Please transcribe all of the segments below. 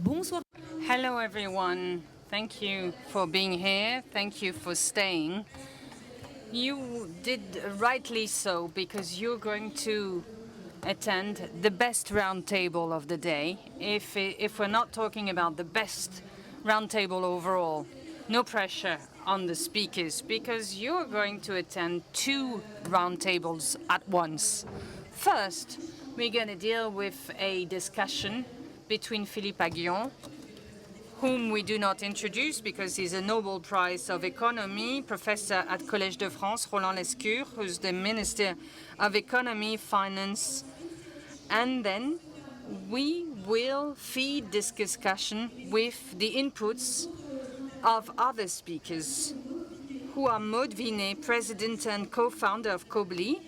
Bonsoir. Hello, everyone. Thank you for being here. Thank you for staying. You did rightly so, because you're going to attend the best roundtable of the day. If we're not talking about the best roundtable overall, no pressure on the speakers, because you're going to attend two roundtables at once. First, we're going to deal with a discussion between Philippe Aghion, whom we do not introduce because he's a Nobel Prize of Economy, professor at Collège de France, Roland Lescure, who's the Minister of Economy, Finance. And then we will feed this discussion with the inputs of other speakers, who are Maud Vinet, president and co-founder of Kobli,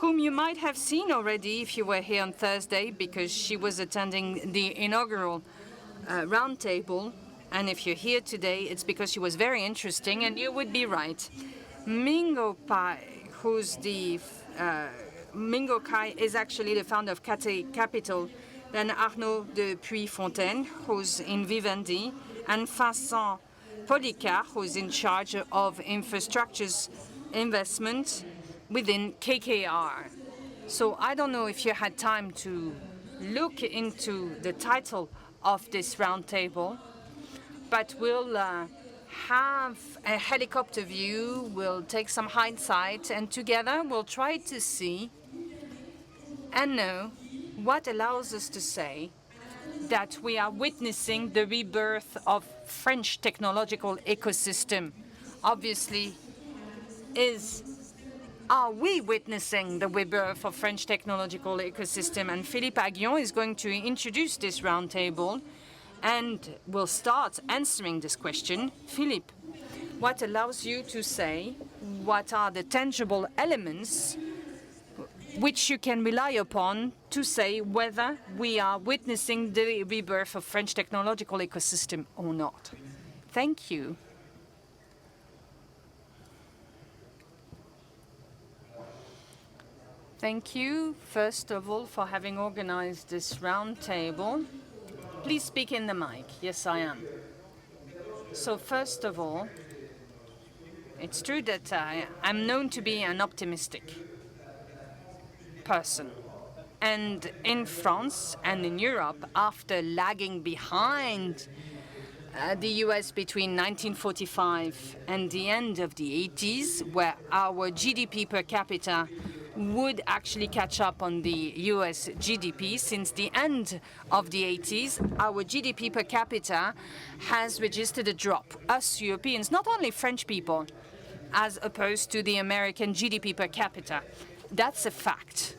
whom you might have seen already if you were here on Thursday, because she was attending the inaugural roundtable. And if you're here today, it's because she was very interesting, and you would be right. Mingo Pai, Mingo Kai is actually the founder of Cathay Capital, then Arnaud de Puyfontaine, who's in Vivendi, and Vincent Policard, who's in charge of infrastructures investment within KKR. So I don't know if you had time to look into the title of this roundtable, but we'll have a helicopter view, we'll take some hindsight, and together we'll try to see and know what allows us to say that we are witnessing the rebirth of French technological ecosystem. Obviously, are we witnessing the rebirth of French technological ecosystem? And Philippe Aghion is going to introduce this roundtable, and we'll start answering this question. Philippe, what allows you to say what are the tangible elements which you can rely upon to say whether we are witnessing the rebirth of French technological ecosystem or not? Thank you. Thank you, first of all, for having organized this roundtable. Please speak in the mic. Yes, I am. So first of all, it's true that I'm known to be an optimistic person. And in France and in Europe, after lagging behind the US between 1945 and the end of the 80s, where our GDP per capita would actually catch up on the US GDP. Since the end of the 80s, our GDP per capita has registered a drop. Us Europeans, not only French people, as opposed to the American GDP per capita. That's a fact.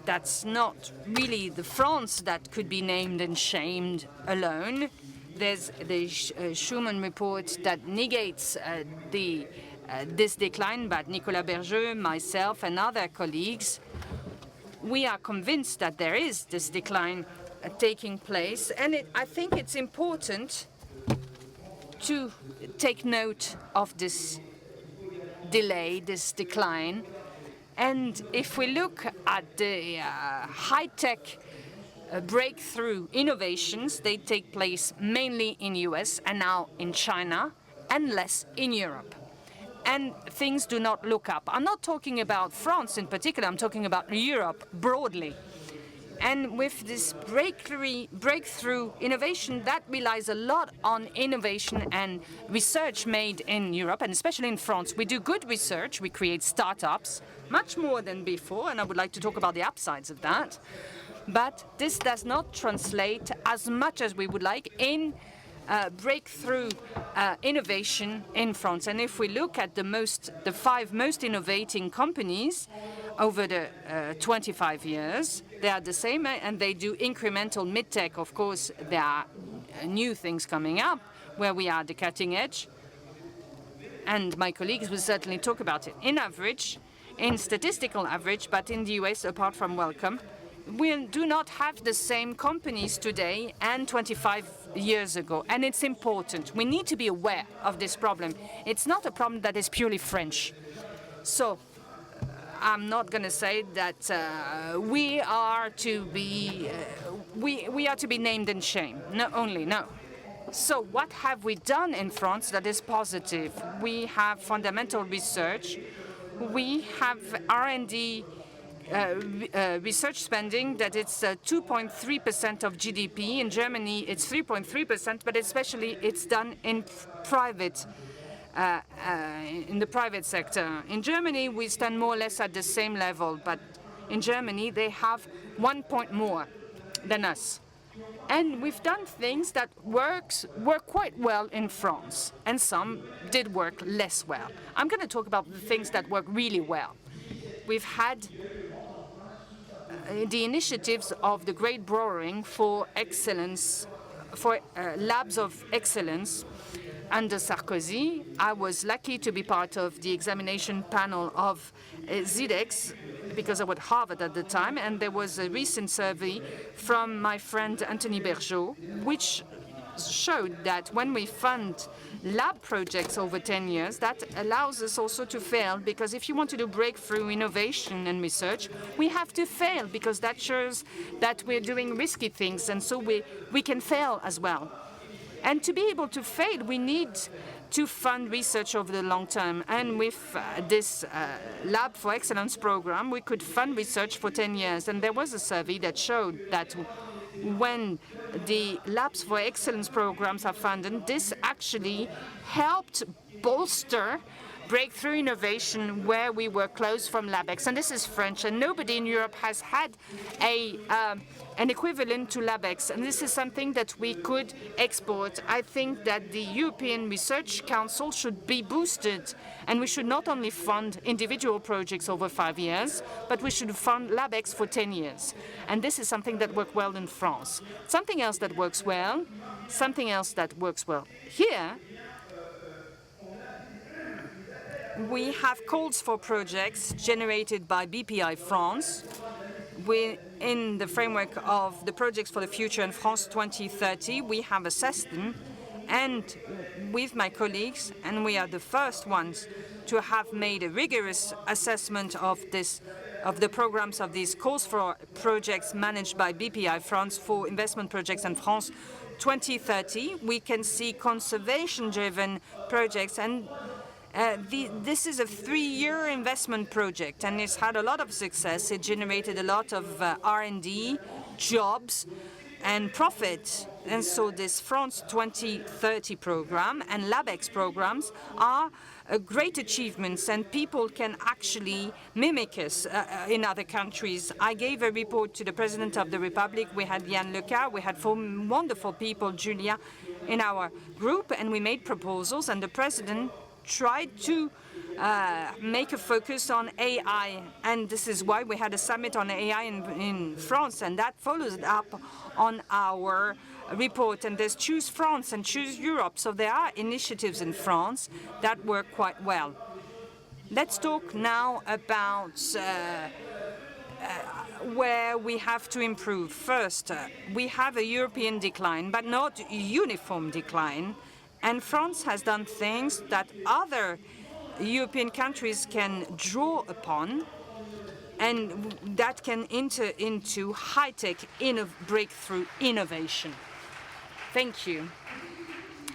That's not really the France that could be named and shamed alone. There's the Schuman report that negates this decline, but Nicolas Bergeux, myself, and other colleagues, we are convinced that there is this decline taking place. And I think it's important to take note of this delay, this decline. And if we look at the high-tech breakthrough innovations, they take place mainly in US and now in China, and less in Europe. And things do not look up. I'm not talking about France in particular, I'm talking about Europe broadly. And with this breakthrough innovation, that relies a lot on innovation and research made in Europe, and especially in France. We do good research, we create startups, much more than before, and I would like to talk about the upsides of that. But this does not translate as much as we would like in breakthrough innovation in France. And if we look at the 5 most innovating companies over the 25 years, they are the same, and they do incremental mid-tech. Of course, there are new things coming up where we are at the cutting edge, and my colleagues will certainly talk about it. In average, in statistical average, but in the US, apart from Wellcome, we do not have the same companies today and 25 years ago, and it's important. We need to be aware of this problem. It's not a problem that is purely French. So I'm not going to say that we are to be named in shame. No, only no. So what have we done in France that is positive? We have fundamental research. We have R&D research spending that it's 2.3% of GDP. In Germany, it's 3.3%, but especially it's done in private. In the private sector. In Germany, we stand more or less at the same level, but in Germany, they have 1 point more than us. And we've done things that work quite well in France, and some did work less well. I'm going to talk about the things that work really well. We've had the initiatives of the Great Borrowing for excellence, for labs of excellence. Under Sarkozy, I was lucky to be part of the examination panel of ZDEX, because I was at Harvard at the time, and there was a recent survey from my friend Anthony Bergeau, which showed that when we fund lab projects over 10 years, that allows us also to fail, because if you want to do breakthrough innovation and research, we have to fail, because that shows that we're doing risky things, and so we can fail as well. And to be able to fail, we need to fund research over the long term. And with this Lab for Excellence program, we could fund research for 10 years. And there was a survey that showed that when the Labs for Excellence programs are funded, this actually helped bolster breakthrough innovation where we were closed from LabEx. And this is French, and nobody in Europe has had an equivalent to LabEx. And this is something that we could export. I think that the European Research Council should be boosted, and we should not only fund individual projects over 5 years, but we should fund LabEx for 10 years. And this is something that worked well in France. Something else that works well here, we have calls for projects generated by BPI France in the framework of the Projects for the Future in France 2030. We have assessed them, and with my colleagues, and we are the first ones to have made a rigorous assessment of the programs of these calls for projects managed by BPI France for investment projects in France 2030. We can see conservation-driven projects, and this is a 3-year investment project, and it's had a lot of success. It generated a lot of R&D, jobs, and profit. And so this France 2030 program and LabEx programs are great achievements, and people can actually mimic us in other countries. I gave a report to the President of the Republic. We had Yann Leca, we had 4 wonderful people, Julia, in our group, and we made proposals, and the President tried to make a focus on AI, and this is why we had a summit on AI in France, and that follows up on our report. And there's Choose France and Choose Europe, so there are initiatives in France that work quite well. Let's talk now about where we have to improve. First, we have a European decline, but not uniform decline. And France has done things that other European countries can draw upon, and that can enter into high-tech breakthrough innovation. Thank you.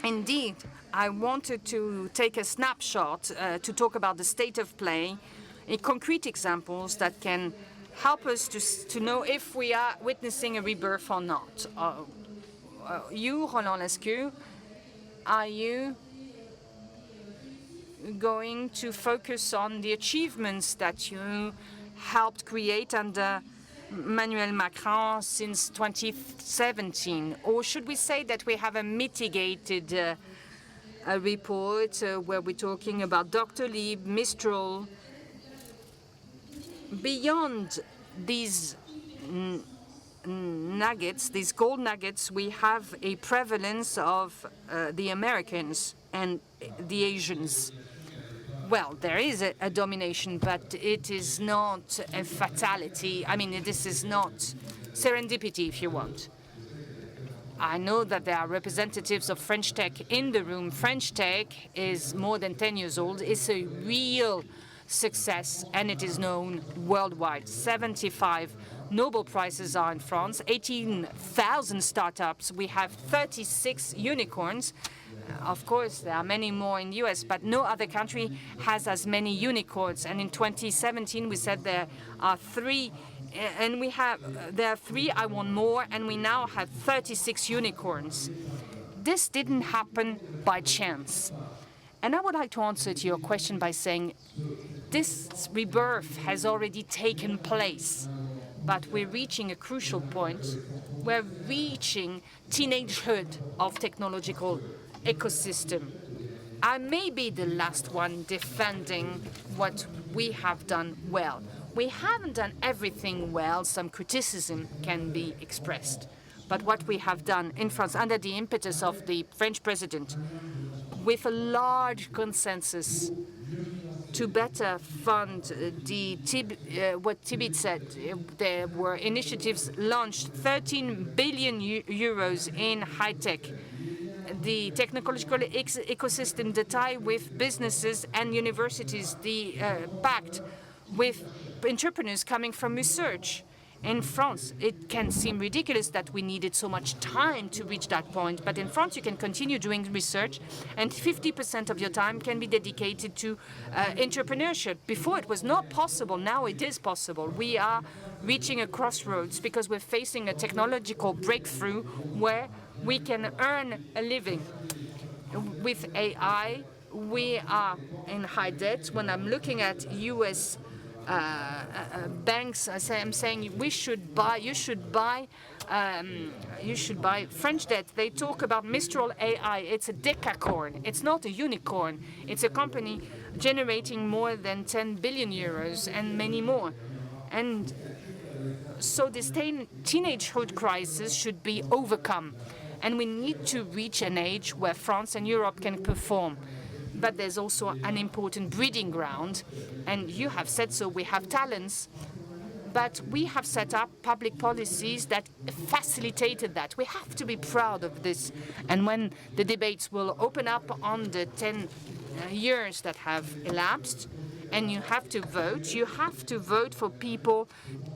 Indeed, I wanted to take a snapshot to talk about the state of play, concrete examples that can help us to know if we are witnessing a rebirth or not. You, Roland Lescure, are you going to focus on the achievements that you helped create under Emmanuel Macron since 2017? Or should we say that we have a mitigated report where we're talking about Dr. Lieb, Mistral? Beyond these nuggets, these gold nuggets, we have a prevalence of the Americans and the Asians. Well, there is a domination, but it is not a fatality. I mean, this is not serendipity, if you want. I know that there are representatives of French tech in the room. French tech is more than 10 years old. It's a real success, and it is known worldwide. 75 Nobel Prizes are in France, 18,000 startups. We have 36 unicorns. Of course, there are many more in the US, but no other country has as many unicorns. And in 2017, we said there are three, and there are three, I want more, and we now have 36 unicorns. This didn't happen by chance. And I would like to answer to your question by saying this rebirth has already taken place, but we're reaching a crucial point. We're reaching teenagehood of technological ecosystem. I may be the last one defending what we have done well. We haven't done everything well. Some criticism can be expressed. But what we have done in France, under the impetus of the French president, with a large consensus to better fund what Tibet said, there were initiatives launched, 13 billion euros in high-tech. The technological ecosystem, the tie with businesses and universities, the pact with entrepreneurs coming from research. In France, it can seem ridiculous that we needed so much time to reach that point, but in France you can continue doing research and 50% of your time can be dedicated to entrepreneurship. Before it was not possible, now it is possible. We are reaching a crossroads because we're facing a technological breakthrough where we can earn a living. With AI, we are in high debt. When I'm looking at US banks, I'm saying you should buy French debt. They talk about Mistral AI. It's a decacorn. It's not a unicorn. It's a company generating more than 10 billion euros and many more. And so this teenagehood crisis should be overcome. And we need to reach an age where France and Europe can perform. But there's also an important breeding ground. And you have said so, we have talents. But we have set up public policies that facilitated that. We have to be proud of this. And when the debates will open up on the 10 years that have elapsed, and you have to vote for people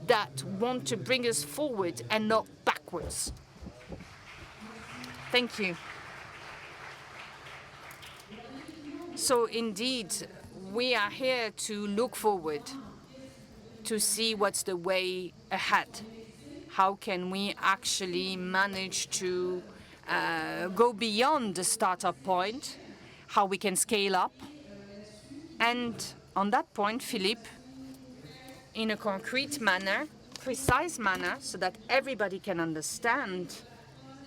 that want to bring us forward and not backwards. Thank you. So indeed, we are here to look forward, to see what's the way ahead. How can we actually manage to go beyond the startup point, how we can scale up. And on that point, Philippe, in a concrete manner, precise manner, so that everybody can understand,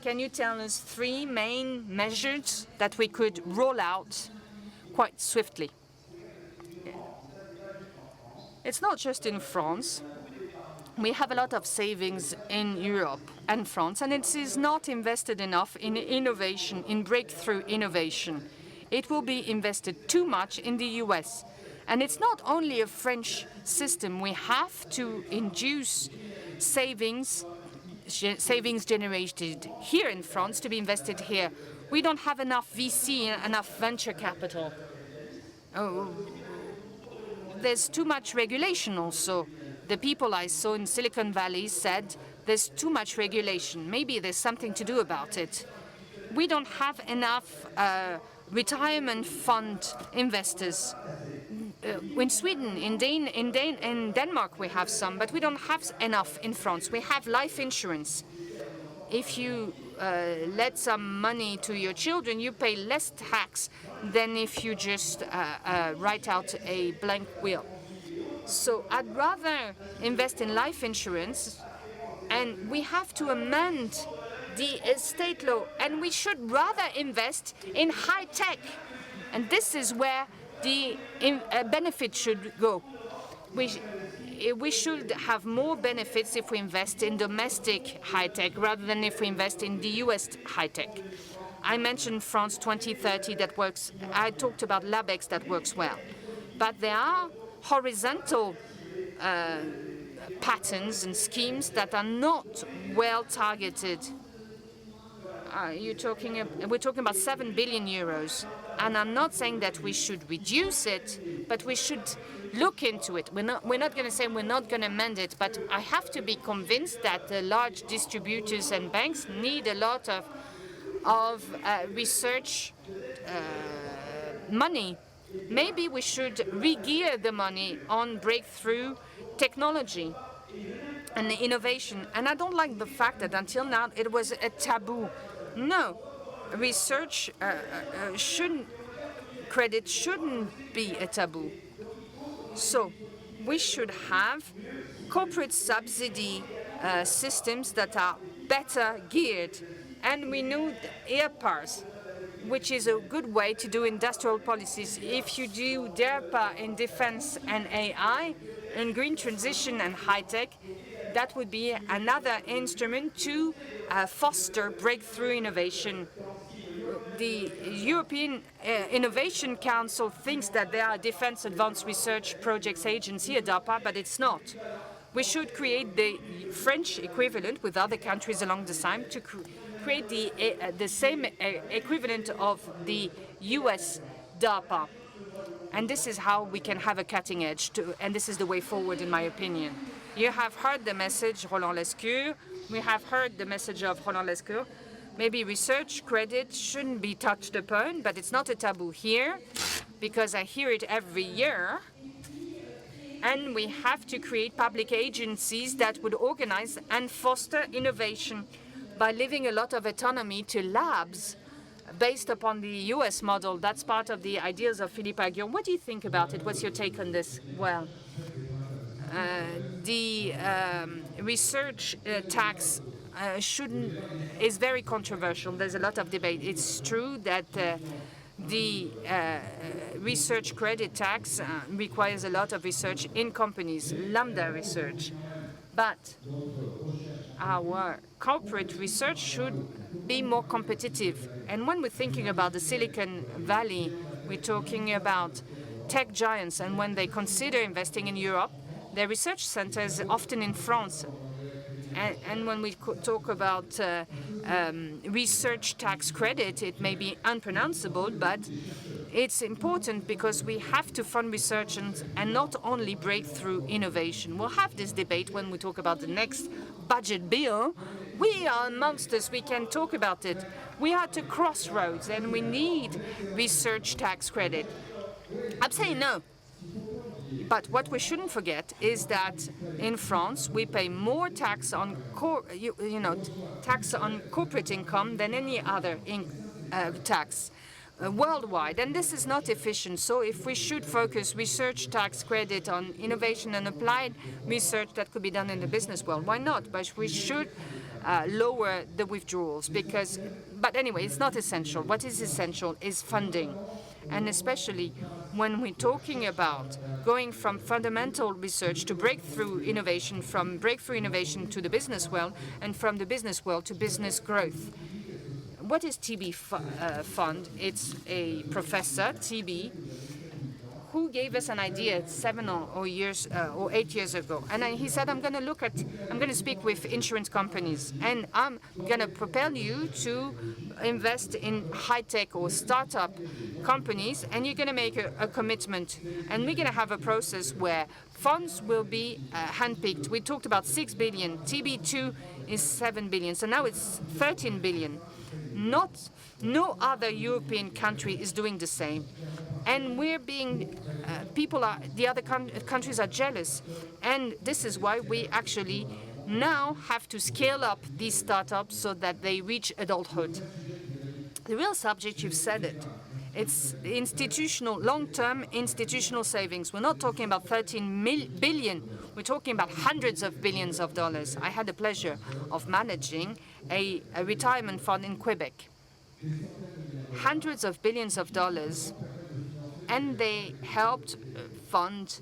can you tell us 3 main measures that we could roll out quite swiftly? It's not just in France. We have a lot of savings in Europe and France, and it is not invested enough in innovation, in breakthrough innovation. It will be invested too much in the US. And it's not only a French system. We have to induce savings generated here in France to be invested here. We don't have enough VC, enough venture capital. There's too much regulation also. The people I saw in Silicon Valley said there's too much regulation. Maybe there's something to do about it. We don't have enough retirement fund investors. In Sweden, in Denmark we have some, but we don't have enough in France. We have life insurance. If you let some money to your children, you pay less tax than if you just write out a blank will. So I'd rather invest in life insurance, and we have to amend the estate law, and we should rather invest in high tech. And this is where the benefit should go. We should have more benefits if we invest in domestic high-tech rather than if we invest in the US high-tech. I mentioned France 2030 that works. I talked about LabEx that works well. But there are horizontal patterns and schemes that are not well targeted. we're talking about 7 billion euros. And I'm not saying that we should reduce it, but we should look into it. We're not going to say we're not going to amend it, but I have to be convinced that the large distributors and banks need a lot of research money. Maybe we should re-gear the money on breakthrough technology and innovation. And I don't like the fact that until now it was a taboo. No, research credit shouldn't be a taboo. So we should have corporate subsidy systems that are better geared. And we know ERPAs, which is a good way to do industrial policies. If you do DERPA in defense and AI, in green transition and high-tech, that would be another instrument to foster breakthrough innovation. The European Innovation Council thinks that they are a Defense Advanced Research Projects Agency, a DARPA, but it's not. We should create the French equivalent with other countries along the same to create the same equivalent of the US DARPA. And this is how we can have a cutting edge, and this is the way forward, in my opinion. You have heard the message, Roland Lescure. We have heard the message of Roland Lescure. Maybe research credit shouldn't be touched upon, but it's not a taboo here, because I hear it every year. And we have to create public agencies that would organize and foster innovation by leaving a lot of autonomy to labs based upon the US model. That's part of the ideas of Philippe Aghion. What do you think about it? What's your take on this? Well, the research tax is very controversial. There's a lot of debate. It's true that the research credit tax requires a lot of research in companies, lambda research. But our corporate research should be more competitive. And when we're thinking about the Silicon Valley, we're talking about tech giants. And when they consider investing in Europe, their research centers are often in France. And when we talk about research tax credit, it may be unpronounceable, but it's important because we have to fund research and not only breakthrough innovation. We'll have this debate when we talk about the next budget bill. We are monsters, we can talk about it. We are at a crossroads and we need research tax credit. I'm saying no. But what we shouldn't forget is that in France we pay more tax on tax on corporate income than any other tax worldwide, and this is not efficient. So if we should focus research tax credit on innovation and applied research that could be done in the business world, why not? But we should lower the withdrawals but anyway, it's not essential. What is essential is funding. And especially when we're talking about going from fundamental research to breakthrough innovation, from breakthrough innovation to the business world, and from the business world to business growth. What is TB Fund? It's a professor, TB, who gave us an idea 7 or 8 years ago. And he said, I'm going to speak with insurance companies, and I'm going to propel you to invest in high-tech or startup companies, and you're going to make a commitment. And we're going to have a process where funds will be handpicked. We talked about 6 billion. TB2 is 7 billion. So now it's 13 billion. No other European country is doing the same. And the other countries are jealous. And this is why we actually now have to scale up these startups so that they reach adulthood. The real subject, you've said it, it's long-term institutional savings. We're not talking about 13 billion. We're talking about hundreds of billions of dollars. I had the pleasure of managing a retirement fund in Quebec. Hundreds of billions of dollars. And they helped fund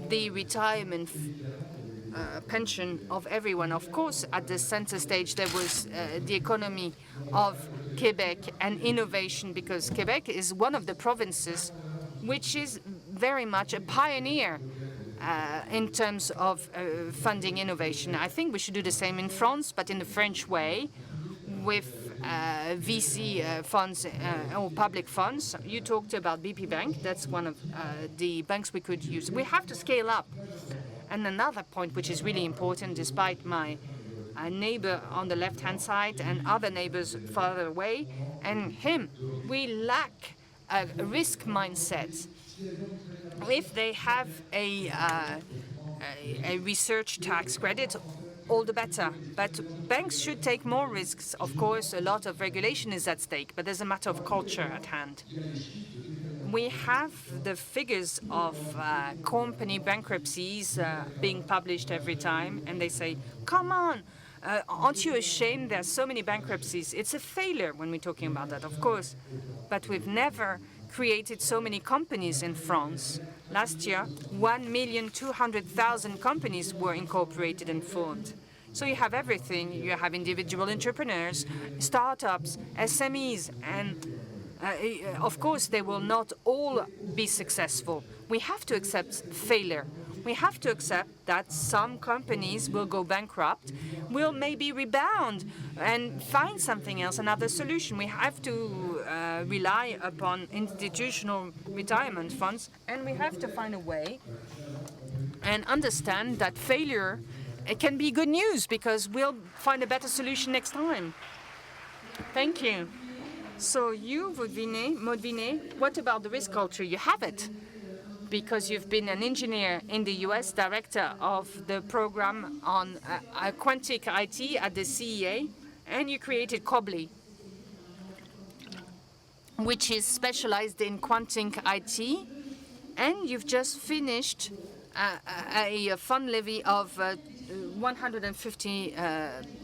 the retirement pension of everyone. Of course, at the center stage, there was the economy of Quebec and innovation, because Quebec is one of the provinces which is very much a pioneer in terms of funding innovation. I think we should do the same in France, but in the French way, with VC funds or public funds. You talked about BP Bank. That's one of the banks we could use. We have to scale up. And another point which is really important, despite my neighbor on the left-hand side and other neighbors further away, and him, we lack a risk mindset. If they have a research tax credit, all the better. But banks should take more risks. Of course, a lot of regulation is at stake, but there's a matter of culture at hand. We have the figures of company bankruptcies being published every time, and they say, come on, aren't you ashamed there are so many bankruptcies? It's a failure when we're talking about that, of course. But we've never created so many companies in France. Last year, 1,200,000 companies were incorporated and formed. So you have everything. You have individual entrepreneurs, startups, SMEs, and of course, they will not all be successful. We have to accept failure. We have to accept that some companies will go bankrupt, will maybe rebound and find something else, another solution. We have to rely upon institutional retirement funds, and we have to find a way and understand that failure, it can be good news because we'll find a better solution next time. Thank you. So you, Maudvinet, what about the risk culture? You have it, because you've been an engineer in the US, director of the program on quantic IT at the CEA, and you created COBLI, which is specialized in quantic IT, and you've just finished a fund levy of 150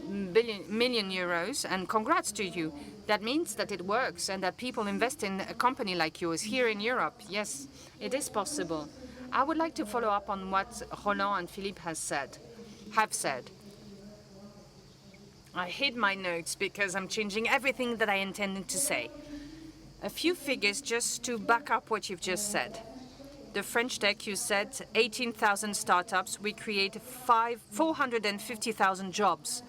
million euros, and congrats to you. That means that it works and that people invest in a company like yours here in Europe. Yes, it is possible. I would like to follow up on what Roland and Philippe have said. I hid my notes because I'm changing everything that I intended to say. A few figures just to back up what you've just said. The French Tech, you said 18,000 startups. We create 450,000 jobs.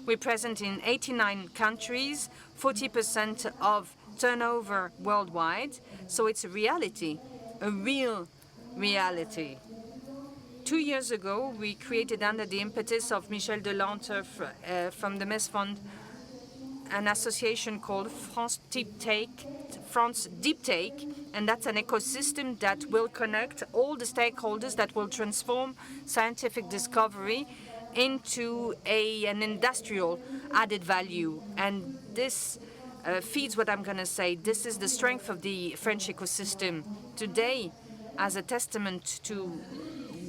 We're present in 89 countries, 40% of turnover worldwide. So it's a reality, a real reality. 2 years ago, we created, under the impetus of Michel Delantre from the MES Fund, an association called France Deep Take, and that's an ecosystem that will connect all the stakeholders that will transform scientific discovery into an industrial added value. And this feeds what I'm going to say. This is the strength of the French ecosystem today, as a testament to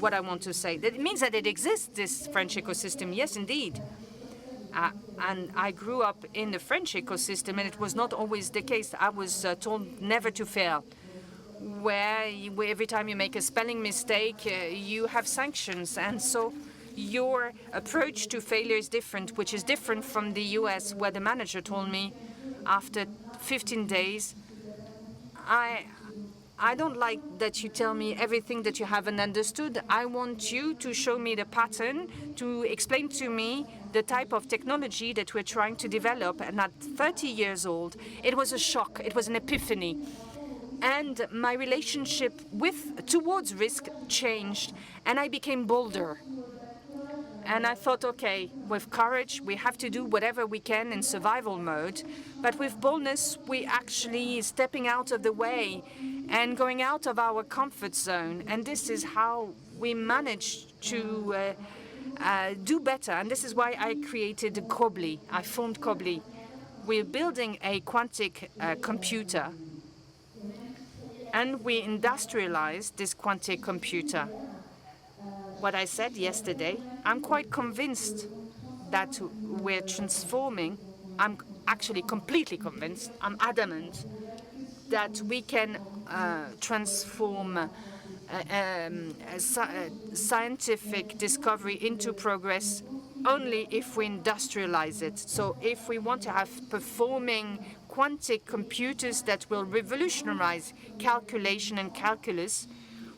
what I want to say. That means that it exists, this French ecosystem. Yes, indeed. And I grew up in the French ecosystem, and it was not always the case. I was told never to fail, where every time you make a spelling mistake, you have sanctions. And so your approach to failure is different, which is different from the US, where the manager told me after 15 days, I don't like that you tell me everything that you haven't understood. I want you to show me the pattern, to explain to me the type of technology that we're trying to develop. And at 30 years old, it was a shock. It was an epiphany. And my relationship towards risk changed, and I became bolder. And I thought, okay, with courage, we have to do whatever we can in survival mode. But with boldness, we actually stepping out of the way and going out of our comfort zone. And this is how we managed to do better. And this is why I created COBLI. I formed COBLI. We're building a quantic computer. And we industrialized this quantic computer. What I said yesterday, I'm quite convinced that we're transforming. I'm actually completely convinced, I'm adamant, that we can transform scientific discovery into progress only if we industrialize it. So if we want to have performing quantic computers that will revolutionize calculation and calculus,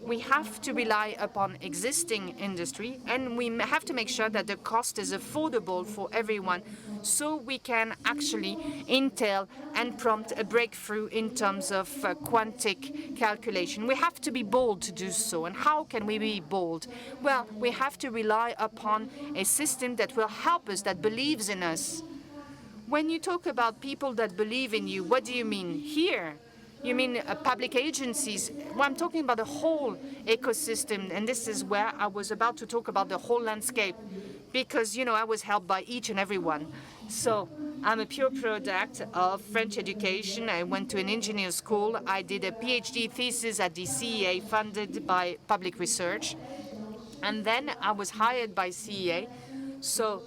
we have to rely upon existing industry, and we have to make sure that the cost is affordable for everyone so we can actually entail and prompt a breakthrough in terms of quantic calculation. We have to be bold to do so. And how can we be bold? Well, we have to rely upon a system that will help us, that believes in us. When you talk about people that believe in you, what do you mean? Here, you mean public agencies? Well, I'm talking about the whole ecosystem, and this is where I was about to talk about the whole landscape, because, you know, I was helped by each and every one. So I'm a pure product of French education. I went to an engineer school. I did a PhD thesis at the CEA, funded by public research. And then I was hired by CEA. So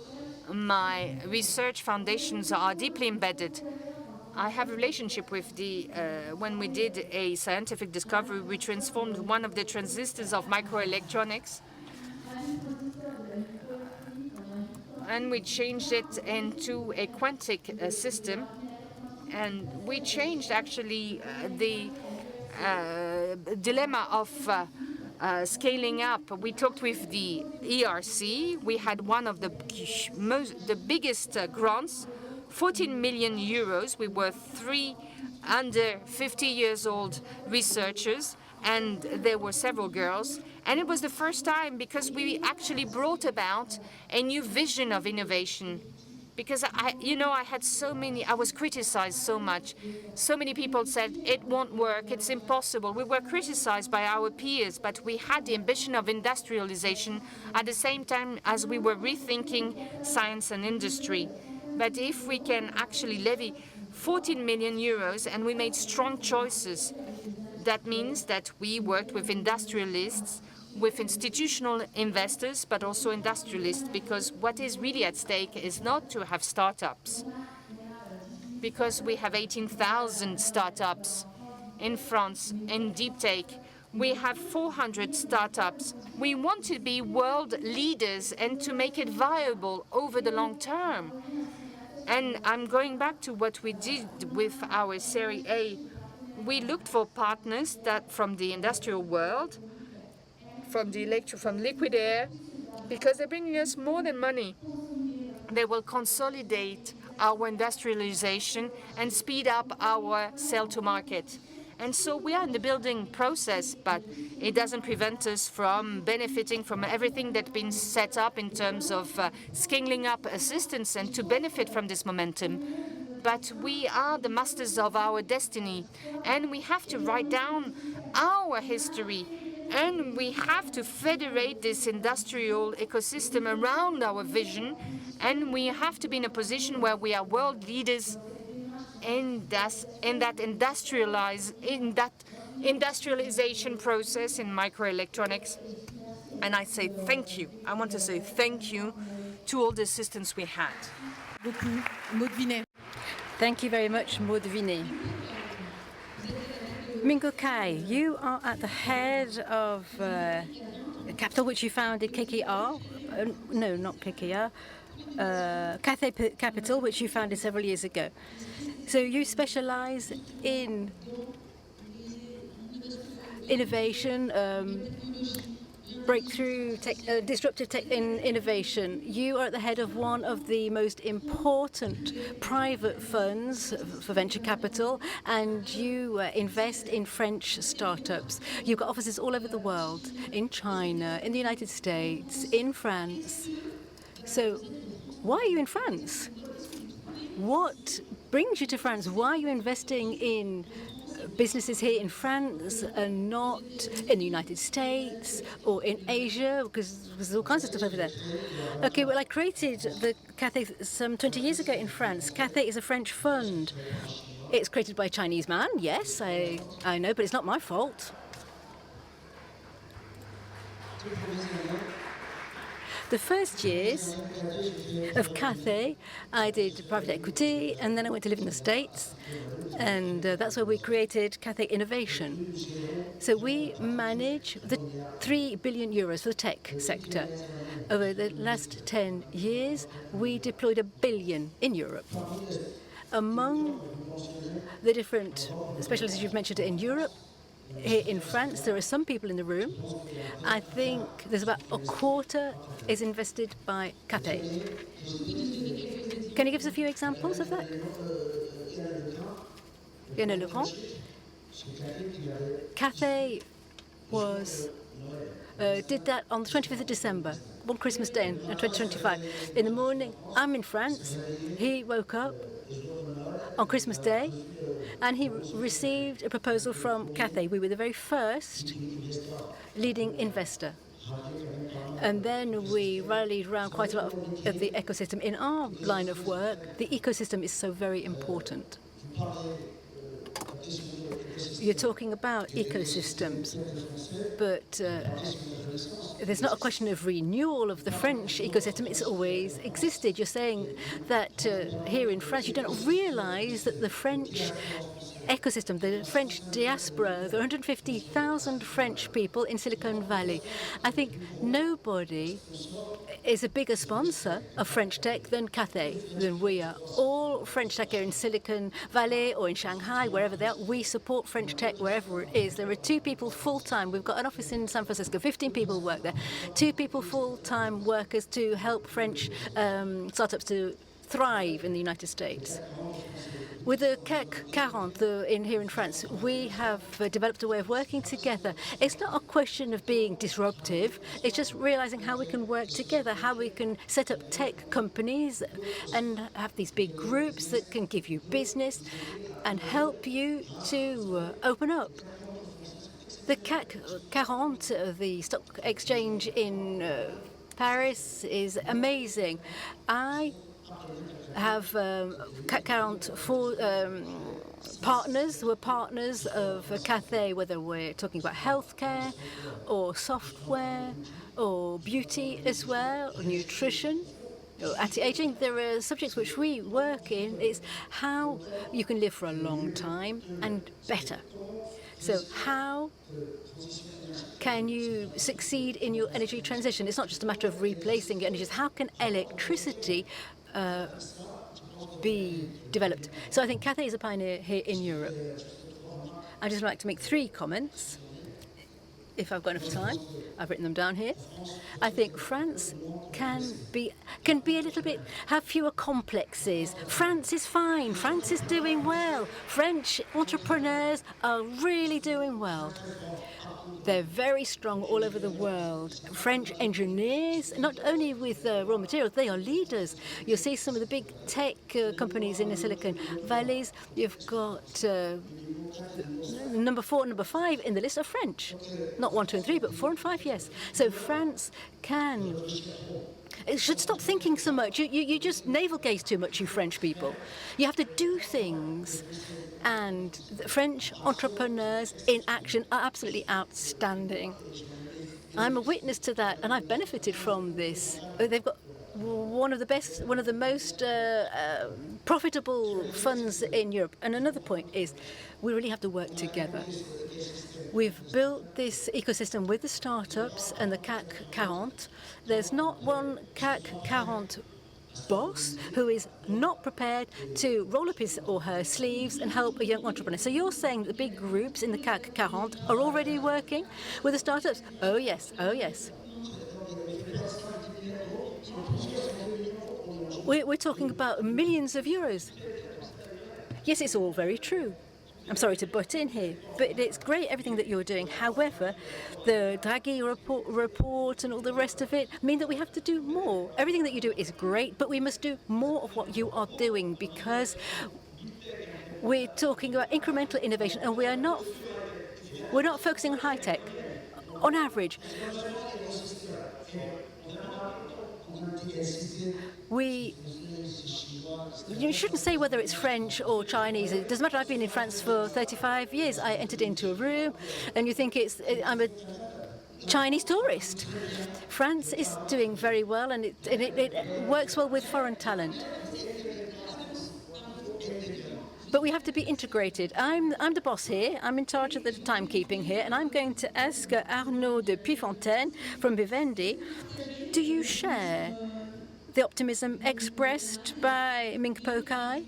my research foundations are deeply embedded. I have a relationship with the, when we did a scientific discovery, we transformed one of the transistors of microelectronics, and we changed it into a quantic system. And we changed actually the dilemma of scaling up. We talked with the ERC. We had one of the biggest grants, 14 million euros. We were 3 under 50 years old researchers, and there were several girls. And it was the first time because we actually brought about a new vision of innovation. Because I had so many, I was criticized so much. So many people said, it won't work, it's impossible. We were criticized by our peers, but we had the ambition of industrialization at the same time as we were rethinking science and industry. But if we can actually levy 14 million euros and we made strong choices, that means that we worked with industrialists, with institutional investors, but also industrialists, because what is really at stake is not to have startups, because we have 18,000 startups in France in deep tech. We have 400 startups. We want to be world leaders and to make it viable over the long term. And I'm going back to what we did with our Series A. We looked for partners that from the industrial world, from liquid air, because they're bringing us more than money. They will consolidate our industrialization and speed up our sell to market. And so we are in the building process, but it doesn't prevent us from benefiting from everything that's been set up in terms of scaling up assistance and to benefit from this momentum. But we are the masters of our destiny, and we have to write down our history. And we have to federate this industrial ecosystem around our vision, and we have to be in a position where we are world leaders in that industrialization process in microelectronics. And I say thank you. I want to say thank you to all the assistance we had. Thank you very much, Maud Vinet. Mingo Kai, you are at the head of Capital, which you founded, KKR. No, not KKR. Cathay Capital, which you founded several years ago. So you specialize in innovation, breakthrough, disruptive tech innovation. You are at the head of one of the most important private funds for venture capital, and you invest in French startups. You've got offices all over the world, in China, in the United States, in France. So why are you in France? What brings you to France? Why are you investing in businesses here in France and not in the United States or in Asia? Because there's all kinds of stuff over there. Okay, well, I created the Cathay some 20 years ago in France. Cathay is a French fund. It's created by a Chinese man, yes, I know, but it's not my fault. The first years of Cathay, I did private equity, and then I went to live in the States, and that's where we created Cathay Innovation. So we manage the 3 billion euros for the tech sector. Over the last 10 years, we deployed 1 billion in Europe. Among the different specialties you've mentioned in Europe, here in France, there are some people in the room. I think there's about a quarter is invested by Cathay. Can you give us a few examples of that? Lionel Legrand. Cathay did that on the 25th of December, one Christmas day in 2025. In the morning, I'm in France. He woke up on Christmas Day and he received a proposal from Cathay. We were the very first leading investor. And then we rallied around quite a lot of the ecosystem. In our line of work, the ecosystem is so very important. You're talking about ecosystems, but there's not a question of renewal of the French ecosystem. It's always existed. You're saying that here in France, you don't realize that the French ecosystem, the French diaspora, there are 150,000 French people in Silicon Valley. I think nobody is a bigger sponsor of French tech than Cathay, than we are. All French tech are in Silicon Valley or in Shanghai, wherever they are. We support French tech wherever it is. There are 2 people full-time. We've got an office in San Francisco. 15 people work there. 2 people full-time workers to help French startups to thrive in the United States. With the CAC 40 here in France, we have developed a way of working together. It's not a question of being disruptive. It's just realizing how we can work together, how we can set up tech companies and have these big groups that can give you business and help you to open up. The CAC 40, the stock exchange in Paris, is amazing. I have CAC 40 partners who are partners of Cathay, whether we're talking about healthcare or software or beauty as well, or nutrition, or anti-aging. There are subjects which we work in. It's how you can live for a long time and better. So how can you succeed in your energy transition? It's not just a matter of replacing your energies. How can electricity be developed? So I think Cathay is a pioneer here in Europe. I'd just like to make 3 comments, if I've got enough time. I've written them down here. I think France can be a little bit, have fewer complexes. France is fine. France is doing well. French entrepreneurs are really doing well. They're very strong all over the world. French engineers, not only with raw materials, they are leaders. You'll see some of the big tech companies in the Silicon Valleys. You've got number 4 and number 5 in the list are French. Not 1, 2, and 3, but 4 and 5, yes. So France can... It should stop thinking so much. You just navel gaze too much, you French people. You have to do things. And the French entrepreneurs in action are absolutely outstanding. I'm a witness to that, and I've benefited from this. They've got one of the most profitable funds in Europe. And another point is, we really have to work together. We've built this ecosystem with the startups and the CAC 40. There's not one CAC 40 boss who is not prepared to roll up his or her sleeves and help a young entrepreneur. So you're saying that the big groups in the CAC 40 are already working with the startups? Oh yes, oh yes. We're talking about millions of euros. Yes, it's all very true. I'm sorry to butt in here, but it's great everything that you're doing. However, the Draghi report and all the rest of it mean that we have to do more. Everything that you do is great, but we must do more of what you are doing, because we're talking about incremental innovation, and we're not focusing on high tech. On average, you shouldn't say whether it's French or Chinese. It doesn't matter. I've been in France for 35 years. I entered into a room and you think I'm a Chinese tourist. France is doing very well, and it works well with foreign talent. But we have to be integrated. I'm the boss here. I'm in charge of the timekeeping here, and I'm going to ask Arnaud de Puyfontaine from Vivendi, do you share the optimism expressed by Ming Pokai?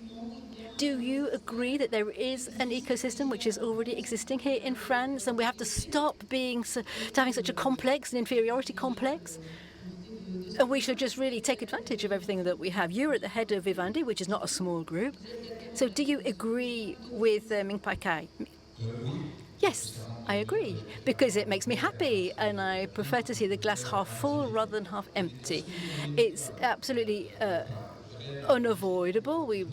Do you agree that there is an ecosystem which is already existing here in France, and we have to stop having such a complex, an inferiority complex? And we should just really take advantage of everything that we have. You're at the head of Vivendi, which is not a small group. So do you agree with Ming Pai Kai? Yes, I agree, because it makes me happy, and I prefer to see the glass half full rather than half empty. It's absolutely unavoidable. We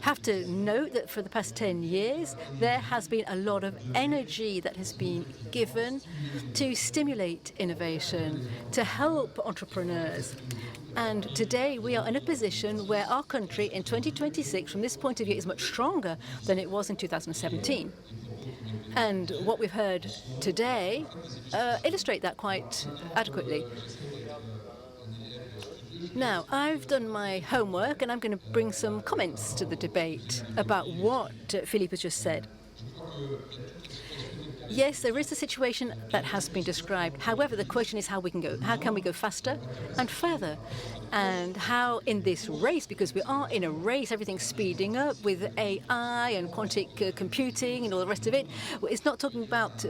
have to note that for the past 10 years, there has been a lot of energy that has been given to stimulate innovation, to help entrepreneurs. And today we are in a position where our country in 2026, from this point of view, is much stronger than it was in 2017. And what we've heard today illustrate that quite adequately. Now, I've done my homework, and I'm going to bring some comments to the debate about what Philippe has just said. Yes, there is a situation that has been described. However, the question is how can we go faster and further? And how in this race, because we are in a race, everything's speeding up with AI and quantum computing and all the rest of it. It's not talking about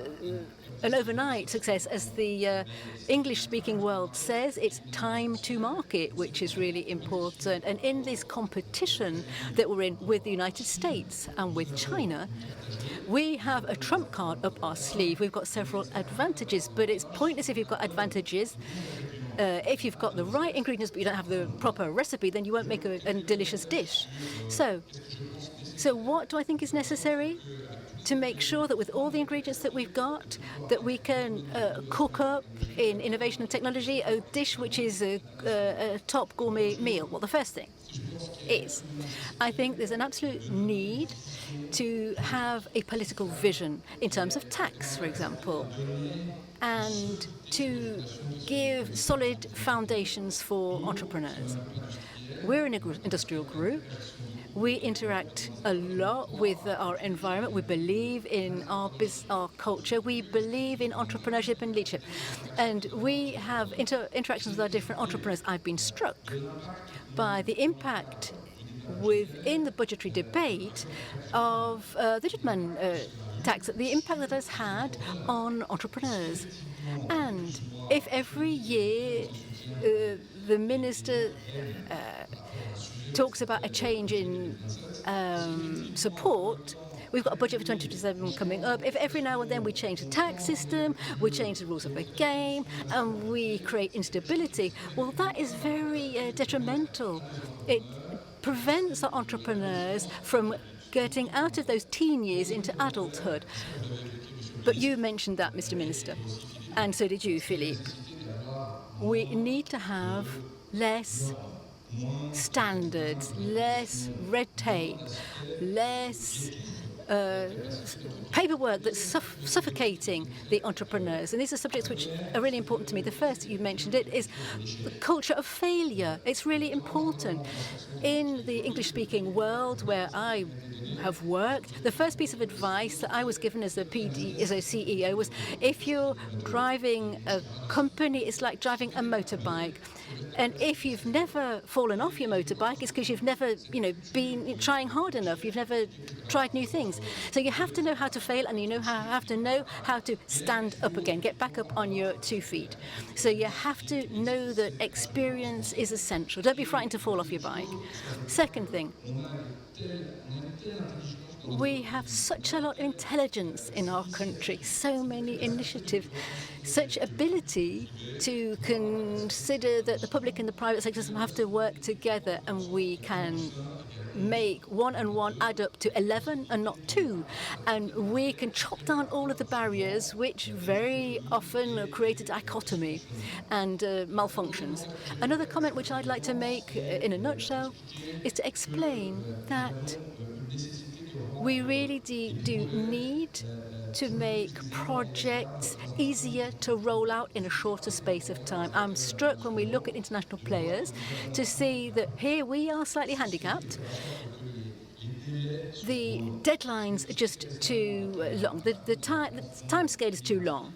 an overnight success, as the English-speaking world says. It's time to market, which is really important. And in this competition that we're in with the United States and with China, we have a trump card up our sleeve. We've got several advantages, but it's pointless if you've got advantages. If you've got the right ingredients but you don't have the proper recipe, then you won't make a delicious dish. So what do I think is necessary? To make sure that with all the ingredients that we've got, that we can cook up in innovation and technology a dish which is a top gourmet meal. Well, the first thing is, I think there's an absolute need to have a political vision in terms of tax, for example, and to give solid foundations for entrepreneurs. We're an industrial group. We interact a lot with our environment. We believe in our culture. We believe in entrepreneurship and leadership. And we have interactions with our different entrepreneurs. I've been struck by the impact within the budgetary debate of the Ditman tax, the impact that has had on entrepreneurs. And if every year the minister talks about a change in support, we've got a budget for 2027 coming up. If every now and then we change the tax system, we change the rules of the game, and we create instability, well, that is very detrimental. It prevents our entrepreneurs from getting out of those teen years into adulthood. But you mentioned that, Mr. Minister, and so did you, Philippe. We need to have less standards, less red tape, less paperwork that's suffocating the entrepreneurs. And these are subjects which are really important to me. The first, you mentioned it, is the culture of failure. It's really important. In the English-speaking world where I have worked, the first piece of advice that I was given as a CEO was, if you're driving a company, it's like driving a motorbike. And if you've never fallen off your motorbike, it's because you've never, been trying hard enough. You've never tried new things. So you have to know how to fail, and you have to know how to stand up again, get back up on your 2 feet. So you have to know that experience is essential. Don't be frightened to fall off your bike. Second thing, we have such a lot of intelligence in our country, so many initiatives, such ability to consider that the public and the private sectors have to work together, and we can make 1 and 1 add up to 11 and not 2. And we can chop down all of the barriers which very often create a dichotomy and malfunctions. Another comment which I'd like to make in a nutshell is to explain that we really do need to make projects easier to roll out in a shorter space of time. I'm struck when we look at international players to see that here we are slightly handicapped. The deadlines are just too long. The time scale is too long.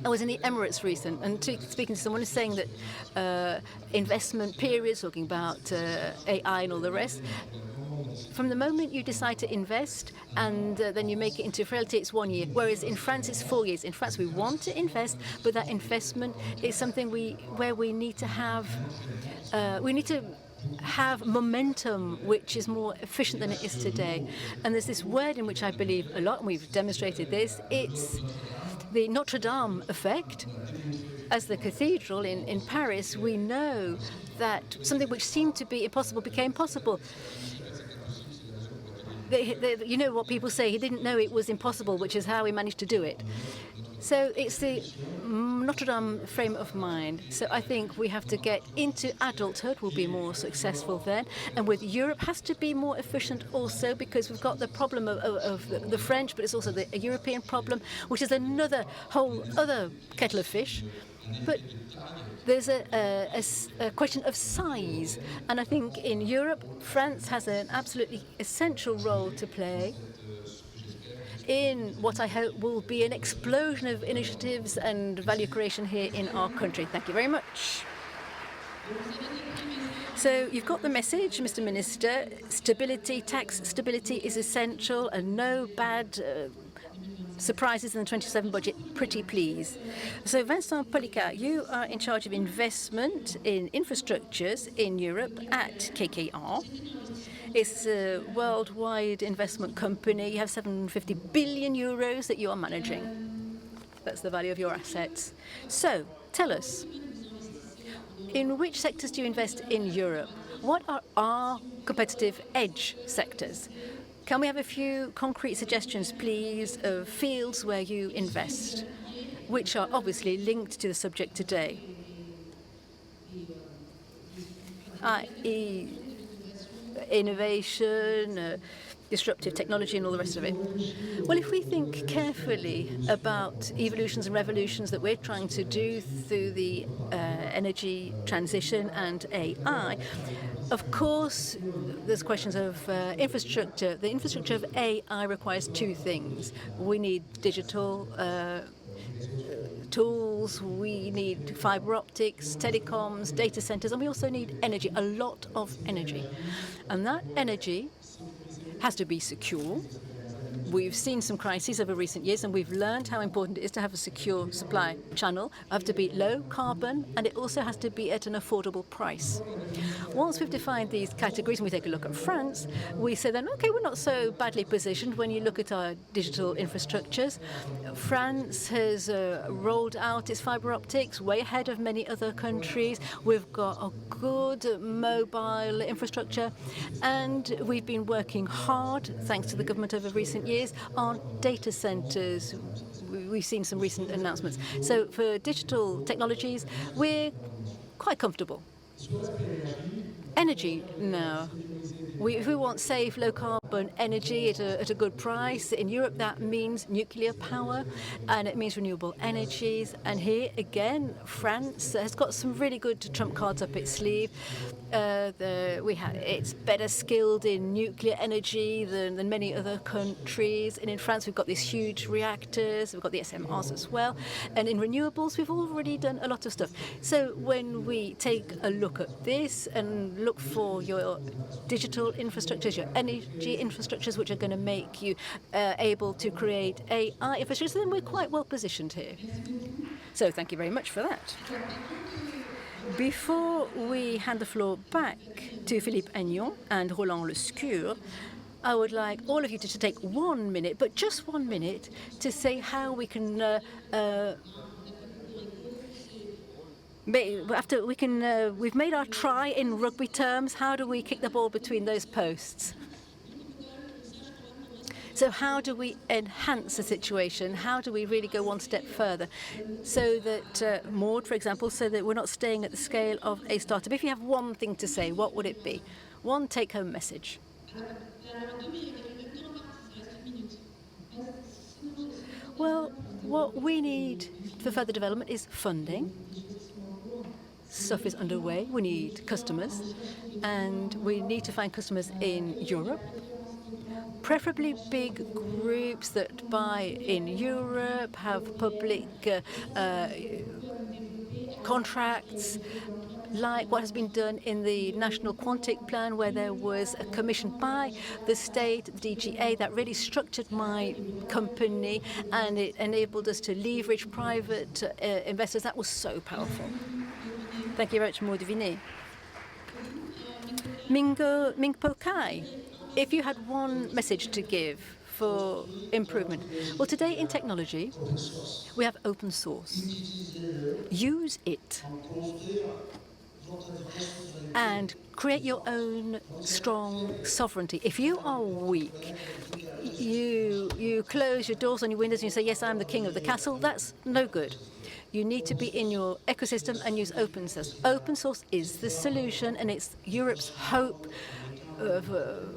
I was in the Emirates recently, and speaking to someone who's saying that investment periods, talking about AI and all the rest, from the moment you decide to invest and then you make it into reality, it's 1 year. Whereas in France, it's 4 years. In France, we want to invest, but that investment is something where we need to have momentum which is more efficient than it is today. And there's this word in which I believe a lot, and we've demonstrated this, it's the Notre Dame effect. As the cathedral in Paris, we know that something which seemed to be impossible became possible. You know what people say, he didn't know it was impossible, which is how he managed to do it. So it's the Notre Dame frame of mind. So I think we have to get into adulthood. We'll be more successful then. And with Europe, has to be more efficient also, because we've got the problem of the French, but it's also the European problem, which is another whole other kettle of fish. But there's a question of size. And I think in Europe, France has an absolutely essential role to play in what I hope will be an explosion of initiatives and value creation here in our country. Thank you very much. So you've got the message, Mr. Minister. Stability, tax stability is essential, and no bad surprises in the 27 budget, pretty please. So Vincent Policat, you are in charge of investment in infrastructures in Europe at KKR. It's a worldwide investment company. You have 750 billion euros that you are managing. That's the value of your assets. So tell us, in which sectors do you invest in Europe? What are our competitive edge sectors? Can we have a few concrete suggestions, please, of fields where you invest, which are obviously linked to the subject today, i.e. innovation, disruptive technology, and all the rest of it? Well, if we think carefully about evolutions and revolutions that we're trying to do through the energy transition and AI, of course, there's questions of infrastructure. The infrastructure of AI requires two things. We need digital tools, we need fiber optics, telecoms, data centers, and we also need energy, a lot of energy. And that energy has to be secure. We've seen some crises over recent years, and we've learned how important it is to have a secure supply channel. It has to be low carbon, and it also has to be at an affordable price. Once we've defined these categories and we take a look at France, we say then, okay, we're not so badly positioned when you look at our digital infrastructures. France has rolled out its fiber optics way ahead of many other countries. We've got a good mobile infrastructure, and we've been working hard, thanks to the government over recent years, on data centers. We've seen some recent announcements. So for digital technologies, we're quite comfortable. Energy now. If we want safe, low-carbon energy at a good price, in Europe that means nuclear power, and it means renewable energies. And here, again, France has got some really good trump cards up its sleeve. It's better skilled in nuclear energy than many other countries. And in France, we've got these huge reactors. We've got the SMRs as well. And in renewables, we've already done a lot of stuff. So when we take a look at this and look for your digital infrastructures, your energy infrastructures, which are going to make you able to create AI infrastructures, then we're quite well positioned here. So thank you very much for that. Before we hand the floor back to Philippe Agnon and Roland Lescure, I would like all of you to take 1 minute, but just 1 minute, to say how we can we've made our try in rugby terms. How do we kick the ball between those posts? So how do we enhance the situation? How do we really go one step further? So that Maud, for example, so that we're not staying at the scale of a startup. If you have one thing to say, what would it be? One take-home message. Well, what we need for further development is funding. Stuff is underway. We need customers, and we need to find customers in Europe, preferably big groups that buy in Europe, have public contracts, like what has been done in the National Quantic Plan, where there was a commission by the state, the DGA, that really structured my company, and it enabled us to leverage private investors. That was so powerful. Thank you very much, Maud-Vinet. Mingpo Kai, if you had one message to give for improvement. Well, today in technology, we have open source. Use it and create your own strong sovereignty. If you are weak, you close your doors on your windows and you say, yes, I'm the king of the castle, that's no good. You need to be in your ecosystem and use open source. Open source is the solution, and it's Europe's hope,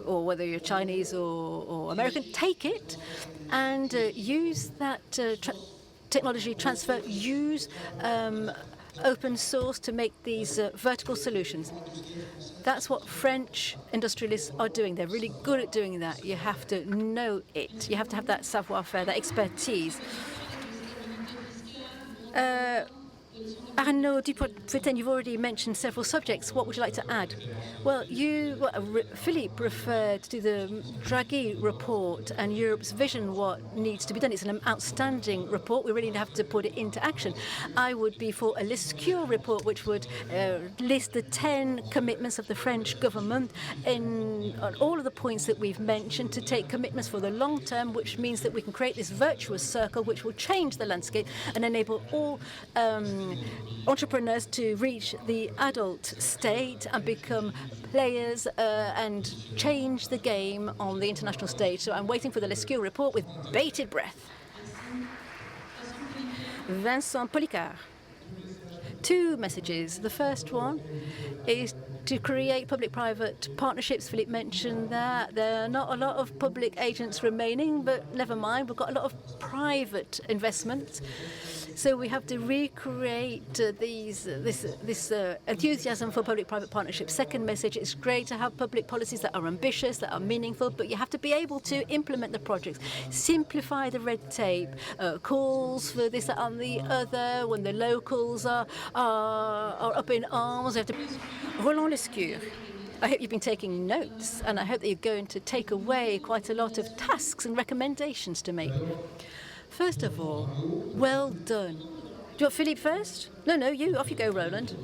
or whether you're Chinese or American, take it and use that technology transfer, use open source to make these vertical solutions. That's what French industrialists are doing. They're really good at doing that. You have to know it. You have to have that savoir-faire, that expertise. Arnaud Dupont-Fontaine, you've already mentioned several subjects. What would you like to add? Well, Philippe referred to the Draghi report and Europe's vision, what needs to be done. It's an outstanding report. We really have to put it into action. I would be for a Lescure report, which would list the 10 commitments of the French government on all of the points that we've mentioned, to take commitments for the long term, which means that we can create this virtuous circle which will change the landscape and enable all entrepreneurs to reach the adult state and become players and change the game on the international stage. So I'm waiting for the Lescure report with bated breath. Vincent Policard. 2 messages. The first one is to create public-private partnerships. Philippe mentioned that. There are not a lot of public agents remaining, but never mind. We've got a lot of private investments. So we have to recreate this enthusiasm for public-private partnerships. Second message, it's great to have public policies that are ambitious, that are meaningful, but you have to be able to implement the projects. Simplify the red tape, calls for this, that, and the other. When the locals are up in arms, you have to... Roland Lescure, I hope you've been taking notes, and I hope that you're going to take away quite a lot of tasks and recommendations to make. First of all, well done. Do you want Philippe first? No, you. Off you go, Roland.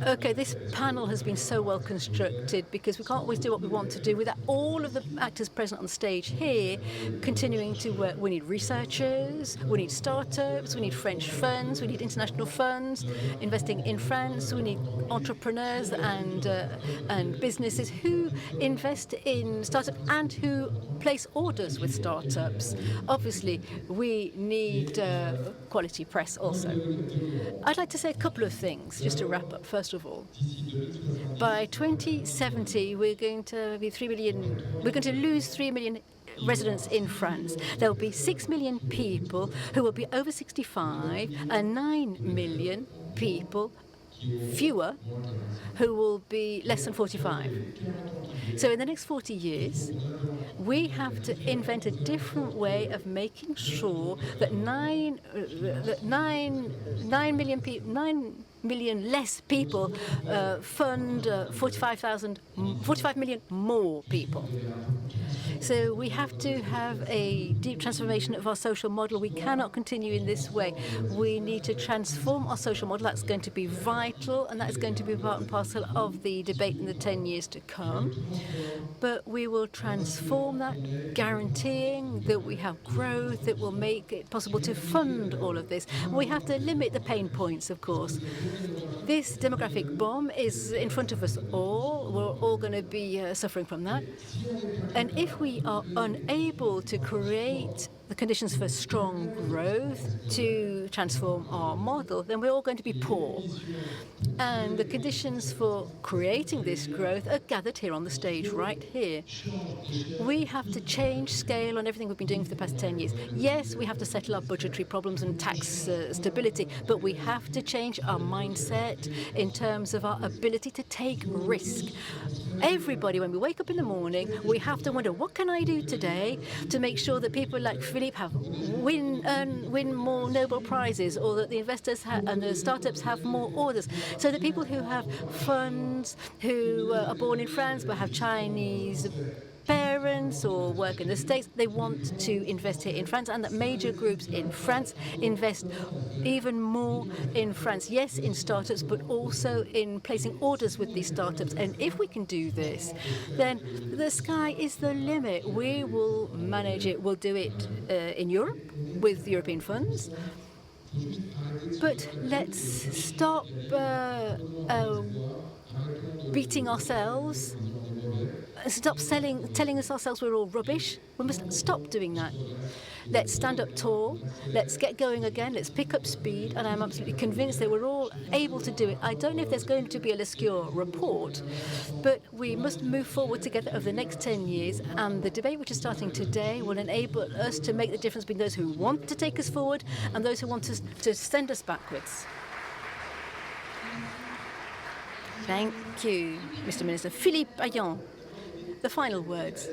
Okay, this panel has been so well constructed because we can't always do what we want to do without all of the actors present on stage here continuing to work. We need researchers, we need startups, we need French funds, we need international funds investing in France, we need entrepreneurs and businesses who invest in startups and who place orders with startups. Obviously, we need quality press also. I'd like to say a couple of things just to wrap up. First of all, by 2070, we're going to be 3 million. We're going to lose 3 million residents in France. There will be 6 million people who will be over 65 and 9 million people fewer who will be less than 45. So in the next 40 years, we have to invent a different way of making sure that 9 million less people fund 45 million more people. So we have to have a deep transformation of our social model. We cannot continue in this way. We need to transform our social model. That's going to be vital, and that is going to be part and parcel of the debate in the 10 years to come. But we will transform that, guaranteeing that we have growth that will make it possible to fund all of this. We have to limit the pain points, of course. This demographic bomb is in front of us all. We're all going to be suffering from that. And if we are unable to create the conditions for strong growth to transform our model, then we're all going to be poor. And the conditions for creating this growth are gathered here on the stage, right here. We have to change scale on everything we've been doing for the past 10 years. Yes, we have to settle our budgetary problems and tax stability, but we have to change our mindset in terms of our ability to take risk. Everybody, when we wake up in the morning, we have to wonder, what can I do today to make sure that people like Philippe Philippe, win more Nobel Prizes, or that the investors and the startups have more orders. So the people who have funds, who are born in France but have Chinese parents or work in the States, they want to invest here in France, and that major groups in France invest even more in France. Yes, in startups, but also in placing orders with these startups. And if we can do this, then the sky is the limit. We will manage it. We'll do it in Europe with European funds. But let's stop beating ourselves. Stop telling us ourselves we're all rubbish. We must stop doing that. Let's stand up tall. Let's get going again. Let's pick up speed. And I'm absolutely convinced that we're all able to do it. I don't know if there's going to be a Lescure report, but we must move forward together over the next 10 years. And the debate which is starting today will enable us to make the difference between those who want to take us forward and those who want to send us backwards. Thank you, Mr. Minister. Philippe Ayon. The final words.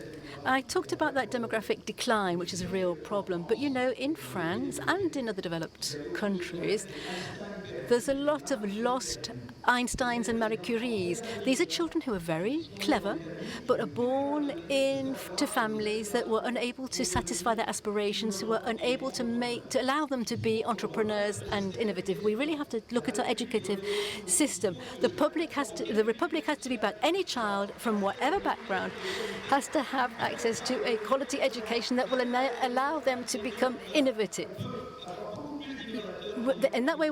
I talked about that demographic decline, which is a real problem. But, you know, in France and in other developed countries, there's a lot of lost Einsteins and Marie Curies. These are children who are very clever, but are born into families that were unable to satisfy their aspirations, who were unable to allow them to be entrepreneurs and innovative. We really have to look at our educative system. The Republic has to be back. Any child from whatever background has to have access to a quality education that will allow them to become innovative. In that way,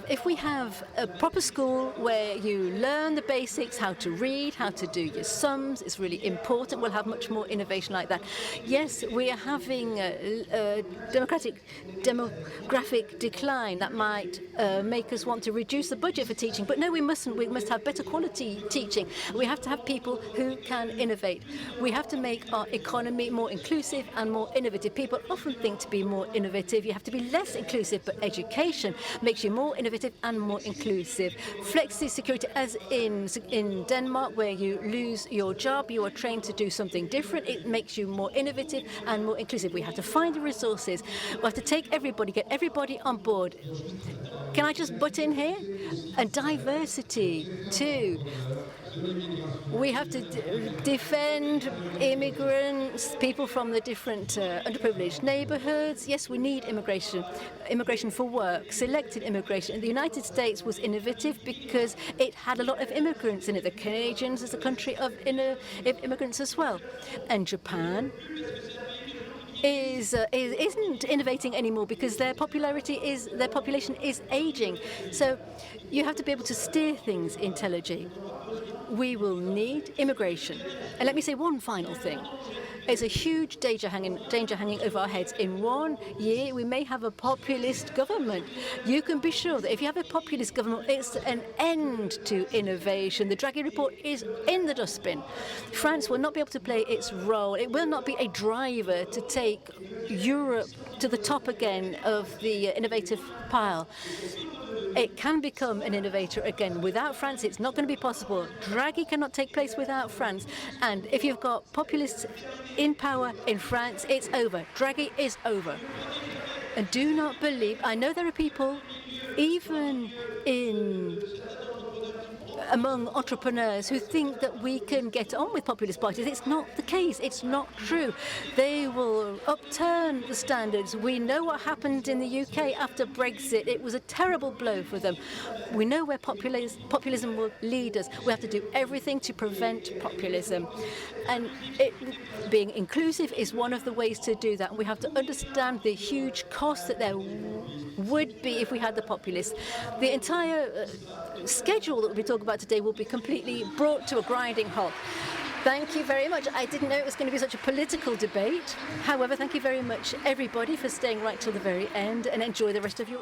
if we have a proper school where you learn the basics, how to read, how to do your sums, it's really important. We'll have much more innovation like that. Yes, we are having a demographic decline that might make us want to reduce the budget for teaching. But no, we mustn't. We must have better quality teaching. We have to have people who can innovate. We have to make our economy more inclusive and more innovative. People often think to be more innovative, you have to be less inclusive, but education makes you more innovative and more inclusive. Flexi-security, as in Denmark, where you lose your job, you are trained to do something different. It makes you more innovative and more inclusive. We have to find the resources. We have to take everybody, get everybody on board. Can I just butt in here? And diversity, too. We have to defend immigrants, people from the different underprivileged neighborhoods. Yes, we need immigration for work, selected immigration. The United States was innovative because it had a lot of immigrants in it. The Canadians is a country of immigrants as well. And Japan isn't innovating anymore because their population is aging. So you have to be able to steer things intelligently. We will need immigration. And let me say one final thing. There's a huge danger hanging over our heads. In 1 year, we may have a populist government. You can be sure that if you have a populist government, it's an end to innovation. The Draghi report is in the dustbin. France will not be able to play its role. It will not be a driver to take Europe to the top again of the innovative pile. It can become an innovator again. Without France, it's not going to be possible. Draghi cannot take place without France. And if you've got populists in power in France, it's over. Draghi is over. And do not believe, I know there are people, even among entrepreneurs, who think that we can get on with populist parties. It's not the case. It's not true. They will upturn the standards. We know what happened in the UK after Brexit. It was a terrible blow for them. We know where populism will lead us. We have to do everything to prevent populism. And being inclusive is one of the ways to do that. We have to understand the huge cost that there would be if we had the populists. The entire schedule that we talk about today will be completely brought to a grinding halt. Thank you very much. I didn't know it was going to be such a political debate. However, thank you very much, everybody, for staying right till the very end, and enjoy the rest of your...